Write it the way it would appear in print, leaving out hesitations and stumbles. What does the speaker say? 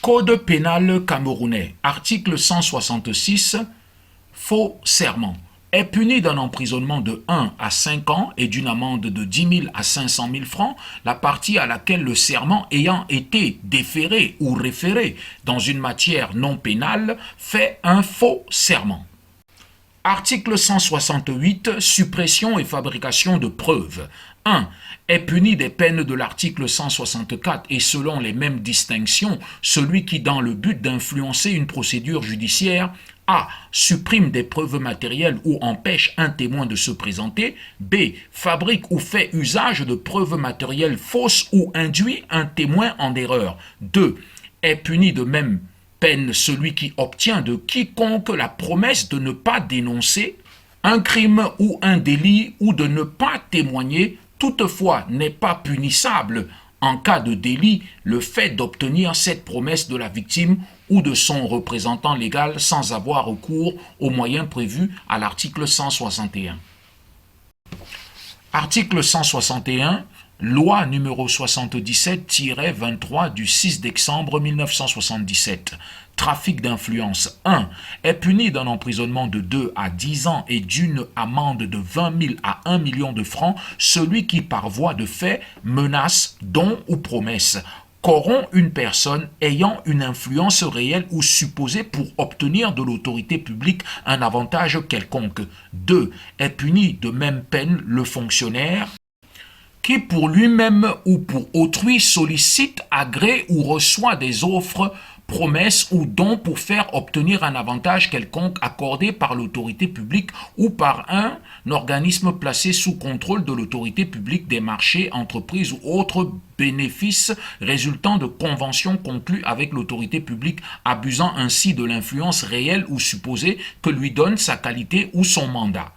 Code pénal camerounais, article 166, faux serment, est puni d'un emprisonnement de 1 à 5 ans et d'une amende de 10 000 à 500 000 francs la partie à laquelle le serment ayant été déféré ou référé dans une matière non pénale fait un faux serment. Article 168, suppression et fabrication de preuves. 1. Est puni des peines de l'article 164 et selon les mêmes distinctions, celui qui, dans le but d'influencer une procédure judiciaire, A. Supprime des preuves matérielles ou empêche un témoin de se présenter. B. Fabrique ou fait usage de preuves matérielles fausses ou induit un témoin en erreur. 2. Est puni de même peine celui qui obtient de quiconque la promesse de ne pas dénoncer un crime ou un délit ou de ne pas témoigner, toutefois n'est pas punissable en cas de délit le fait d'obtenir cette promesse de la victime ou de son représentant légal sans avoir recours aux moyens prévus à l'article 161. Article 161. Loi numéro 77-23 du 6 décembre 1977. Trafic d'influence. 1. Est puni d'un emprisonnement de 2 à 10 ans et d'une amende de 20 000 à 1 million de francs celui qui par voie de fait, menace, don ou promesse corrompt une personne ayant une influence réelle ou supposée pour obtenir de l'autorité publique un avantage quelconque. 2. Est puni de même peine le fonctionnaire qui pour lui-même ou pour autrui sollicite, agrée ou reçoit des offres, promesses ou dons pour faire obtenir un avantage quelconque accordé par l'autorité publique ou par un organisme placé sous contrôle de l'autorité publique des marchés, entreprises ou autres bénéfices résultant de conventions conclues avec l'autorité publique, abusant ainsi de l'influence réelle ou supposée que lui donne sa qualité ou son mandat.